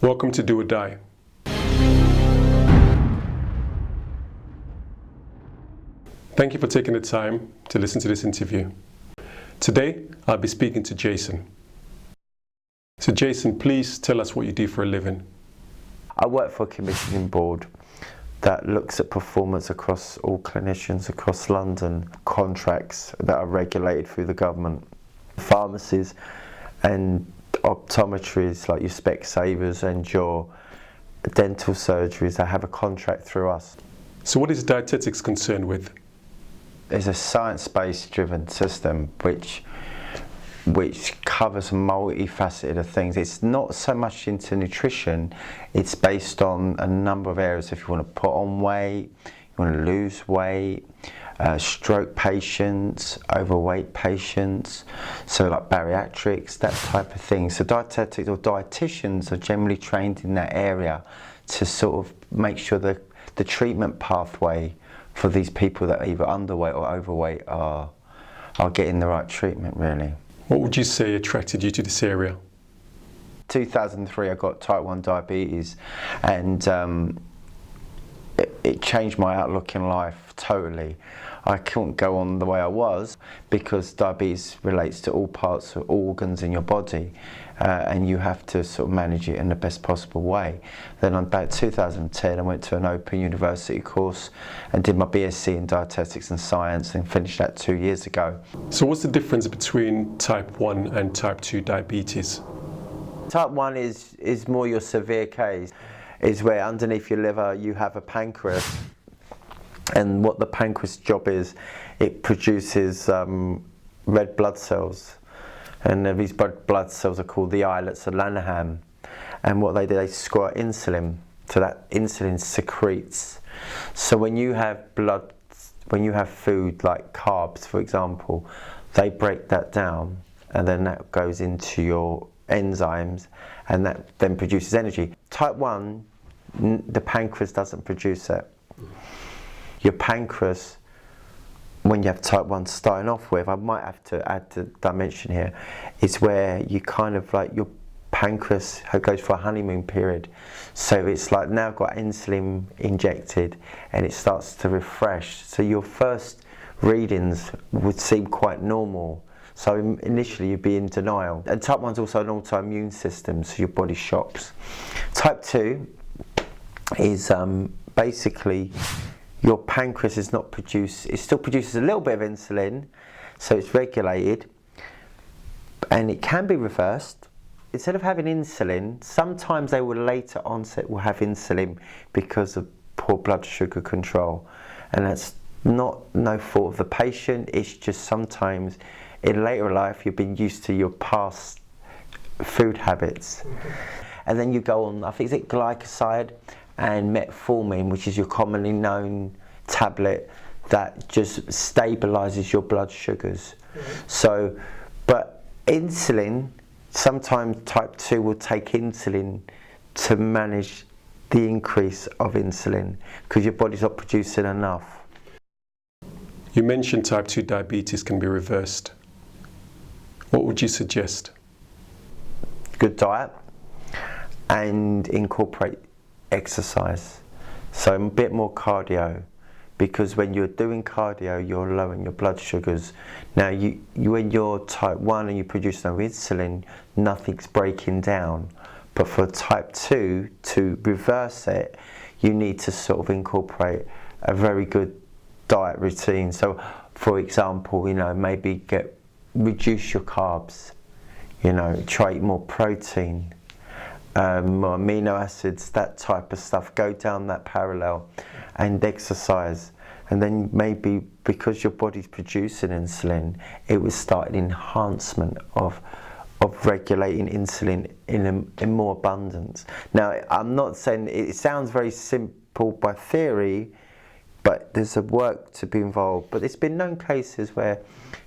Welcome to Do or Die. Thank you for taking the time to listen to this interview. Today, I'll be speaking to Jason. So Jason, please tell us what you do for a living. I work for a commissioning board that looks at performance across all clinicians across London, contracts that are regulated through the government, pharmacies and optometries like your Specsavers and your dental surgeries that have a contract through us. So what is Dietetics concerned with? It's a science-based driven system which covers multifaceted of things. It's not so much into nutrition, it's based on a number of areas. If you want to put on weight, you want to lose weight, stroke patients, overweight patients, so like bariatrics, that type of thing. So dietetics or dietitians are generally trained in that area to sort of make sure that the treatment pathway for these people that are either underweight or overweight are getting the right treatment, really. What would you say attracted you to this area? 2003 I got type 1 diabetes, and it changed my outlook in life totally. I couldn't go on the way I was because diabetes relates to all parts of organs in your body, and you have to sort of manage it in the best possible way. Then in about 2010 I went to an open university course and did my BSc in Dietetics and Science and finished that 2 years ago. So what's the difference between type 1 and type 2 diabetes? Type 1 is more your severe case, is where underneath your liver you have a pancreas, and what the pancreas job is, it produces red blood cells, and these blood cells are called the islets of Langerhans, and what they do, they squirt insulin, so that insulin secretes. So when you have food like carbs, for example, they break that down, and then that goes into your enzymes, and that then produces energy. Type 1, the pancreas doesn't produce it. Your pancreas, when you have type 1 starting off with, I might have to add the dimension here, is where you kind of like your pancreas goes for a honeymoon period. So it's like now got insulin injected and it starts to refresh. So your first readings would seem quite normal. So initially you'd be in denial. And type 1 is also an autoimmune system, so your body shocks. Type 2 is basically your pancreas is not produced, it still produces a little bit of insulin, so it's regulated, and it can be reversed. Instead of having insulin, sometimes they will later onset will have insulin because of poor blood sugar control, and that's no fault of the patient, it's just sometimes in later life you've been used to your past food habits. And then you go on, I think it's glycoside and metformin, which is your commonly known tablet that just stabilizes your blood sugars. So, but insulin, sometimes type 2 will take insulin to manage the increase of insulin because your body's not producing enough. You mentioned type 2 diabetes can be reversed. What would you suggest? Good diet and incorporate exercise, so a bit more cardio, because when you're doing cardio you're lowering your blood sugars. Now when you're type 1 and you produce no insulin, nothing's breaking down, but for type 2 to reverse it you need to sort of incorporate a very good diet routine. So for example, maybe reduce your carbs, try eat more protein, more amino acids, that type of stuff. Go down that parallel and exercise, and then maybe because your body's producing insulin, it will start an enhancement of regulating insulin in more abundance. Now I'm not saying it sounds very simple by theory, but there's a work to be involved. But there's been known cases where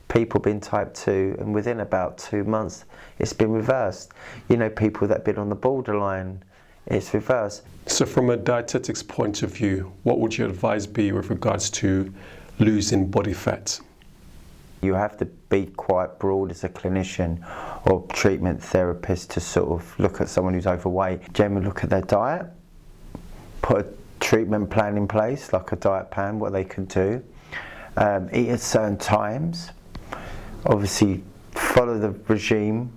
people been type 2 and within about 2 months it's been reversed. People that have been on the borderline, it's reversed. So from a dietetics point of view, what would your advice be with regards to losing body fat? You have to be quite broad as a clinician or treatment therapist to sort of look at someone who's overweight. Generally look at their diet, put a treatment plan in place, like a diet plan, what they can do, eat at certain times, obviously follow the regime.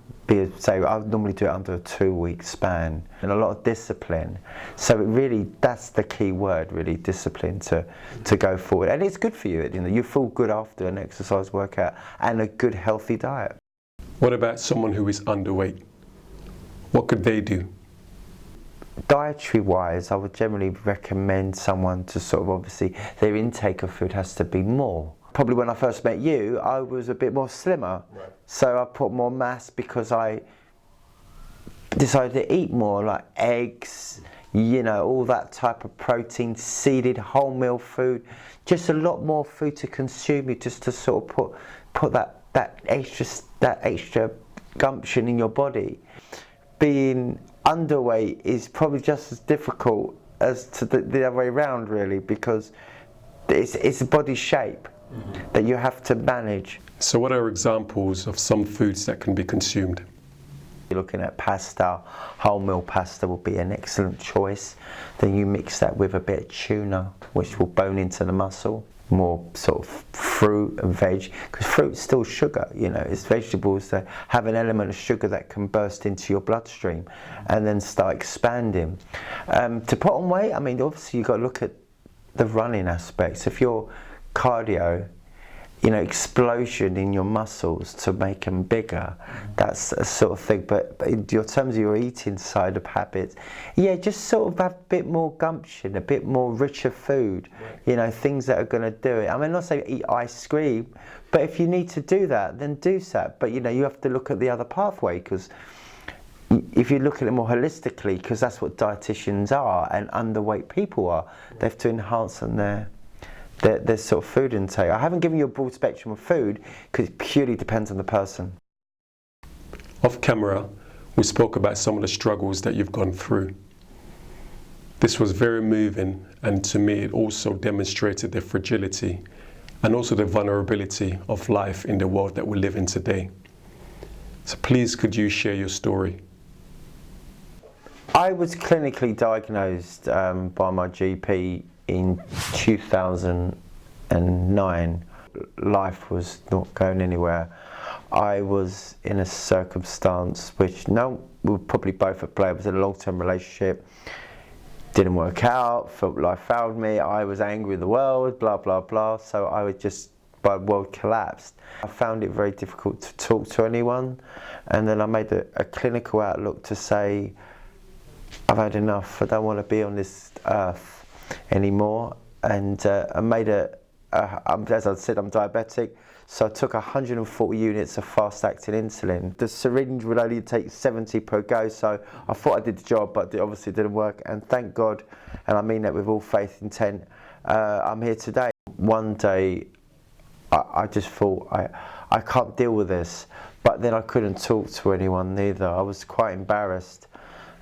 Say I normally do it under a 2-week span, and a lot of discipline. So it really, that's the key word, really, discipline to go forward. And it's good for you, you know, you feel good after an exercise workout and a good healthy diet. What about someone who is underweight? What could they do? Dietary wise, I would generally recommend someone to sort of, obviously, their intake of food has to be more. Probably when I first met you, I was a bit more slimmer. Right. So I put more mass because I decided to eat more, like eggs, you know, all that type of protein, seeded whole meal food, just a lot more food to consume, just to sort of put that extra gumption in your body. Being underweight is probably just as difficult as to the other way around, really, because it's a body shape that you have to manage. So what are examples of some foods that can be consumed? You're looking at pasta. Wholemeal pasta will be an excellent choice. Then you mix that with a bit of tuna, which will bone into the muscle. More sort of fruit and veg, because fruit's still sugar, you know, it's vegetables that have an element of sugar that can burst into your bloodstream and then start expanding. To put on weight, I mean, obviously you've got to look at the running aspects. If you're cardio, you know, explosion in your muscles to make them bigger, that's a sort of thing. But in your terms of your eating side of habits, yeah, just sort of have a bit more gumption, a bit more richer food, you know, things that are going to do it. I mean, I'm not saying eat ice cream, but if you need to do that, then do that. But, you know, you have to look at the other pathway, because if you look at it more holistically, because that's what dietitians are and underweight people are, they have to enhance on their sort of food intake. I haven't given you a broad spectrum of food because it purely depends on the person. Off camera, we spoke about some of the struggles that you've gone through. This was very moving, and to me it also demonstrated the fragility and also the vulnerability of life in the world that we live in today. So please, could you share your story? I was clinically diagnosed by my GP in 2009. Life was not going anywhere. I was in a circumstance which we were probably both at play. I was in a long-term relationship, didn't work out, felt life failed me, I was angry with the world, blah, blah, blah. So I was just, my world collapsed. I found it very difficult to talk to anyone. And then I made a clinical outlook to say, I've had enough, I don't want to be on this earth anymore. And I made as I said, I'm diabetic, so I took 140 units of fast-acting insulin. The syringe would only take 70 per go, so I thought I did the job, but it obviously didn't work. And thank God, and I mean that with all faith and intent, I'm here today. One day, I just thought, I can't deal with this, but then I couldn't talk to anyone neither. I was quite embarrassed.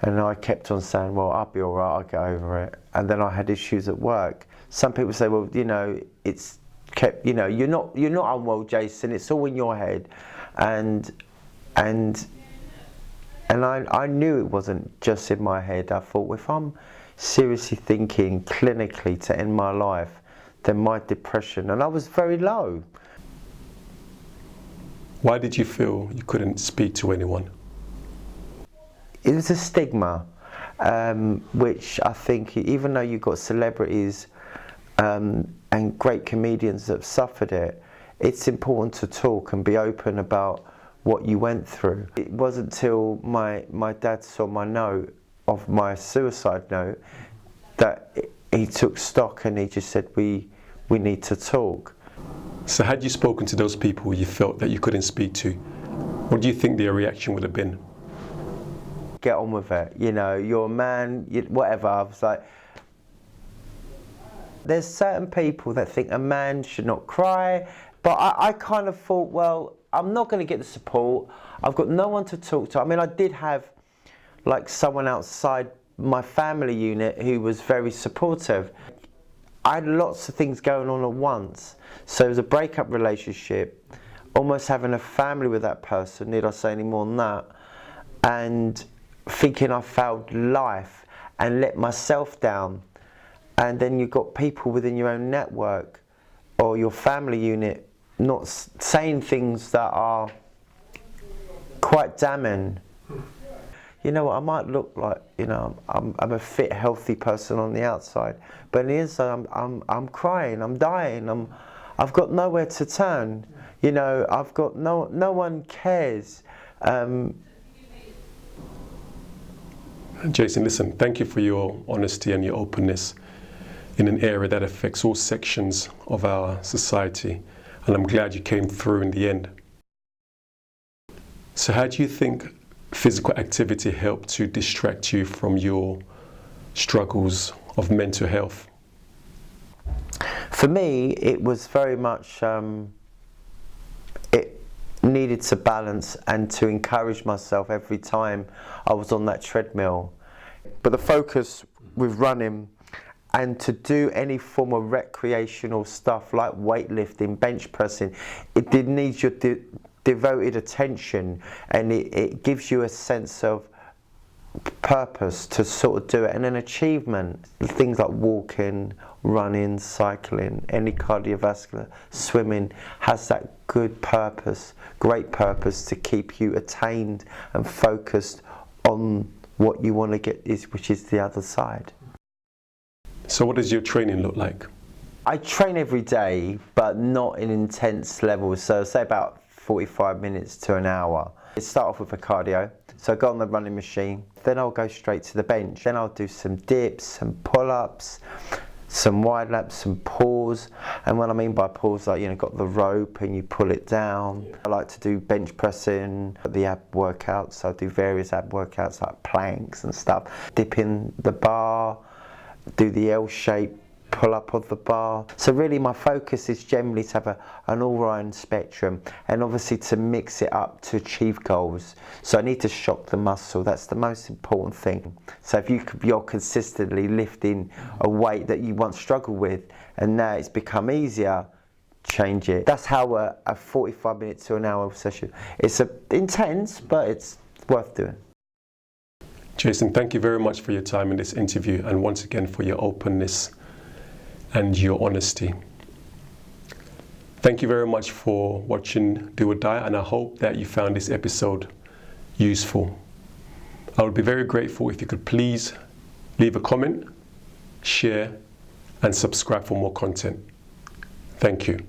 And I kept on saying, well, I'll be all right, I'll get over it. And then I had issues at work. Some people say, well, you know, it's kept, you know, you're not unwell, Jason, it's all in your head. And I knew it wasn't just in my head. I thought, if I'm seriously thinking clinically to end my life, then my depression, and I was very low. Why did you feel you couldn't speak to anyone? It was a stigma, which I think, even though you've got celebrities and great comedians that have suffered it, it's important to talk and be open about what you went through. It wasn't till my dad saw my note, of my suicide note, that he took stock and he just said, we need to talk. So had you spoken to those people you felt that you couldn't speak to, what do you think their reaction would have been? Get on with it, you know, you're a man, whatever. I was like, there's certain people that think a man should not cry, but I kind of thought, well, I'm not going to get the support, I've got no one to talk to. I mean, I did have like someone outside my family unit who was very supportive. I had lots of things going on at once, so it was a breakup relationship. almost having a family with that person, need I say any more than that, and thinking I failed life and let myself down. And then you've got people within your own network or your family unit not saying things that are quite damning. You know what, I might look like, you know, I'm a fit, healthy person on the outside, but on the inside I'm crying, I'm dying, I've got nowhere to turn. You know, I've got no one cares. Jason, listen, thank you for your honesty and your openness in an area that affects all sections of our society, and I'm glad you came through in the end. So how do you think physical activity helped to distract you from your struggles of mental health? For me, it was very much, it needed to balance and to encourage myself every time I was on that treadmill. But the focus with running and to do any form of recreational stuff like weightlifting, bench pressing, it did need your devoted attention, and it gives you a sense of purpose to sort of do it, and an achievement. Things like walking, running, cycling, any cardiovascular, swimming has that good purpose, great purpose to keep you attained and focused on what you want to get, which is the other side. So what does your training look like? I train every day, but not in intense levels, so say about 45 minutes to an hour. I start off with a cardio, so I go on the running machine, then I'll go straight to the bench, then I'll do some dips, some pull-ups, some wide laps, some pulls, and what I mean by pulls, like, you know, got the rope and you pull it down. I like to do bench pressing, the ab workouts, so I do various ab workouts like planks and stuff, dip in the bar, do the L shape, pull up of the bar. So really my focus is generally to have an all-round spectrum, and obviously to mix it up to achieve goals. So I need to shock the muscle, that's the most important thing. So if you're consistently lifting a weight that you once struggled with and now it's become easier, change it. That's how a 45 minute to an hour session, it's intense, but it's worth doing. Jason, thank you very much for your time in this interview, and once again for your openness and your honesty. Thank you very much for watching Do or Die, and I hope that you found this episode useful. I would be very grateful if you could please leave a comment, share, and subscribe for more content. Thank you.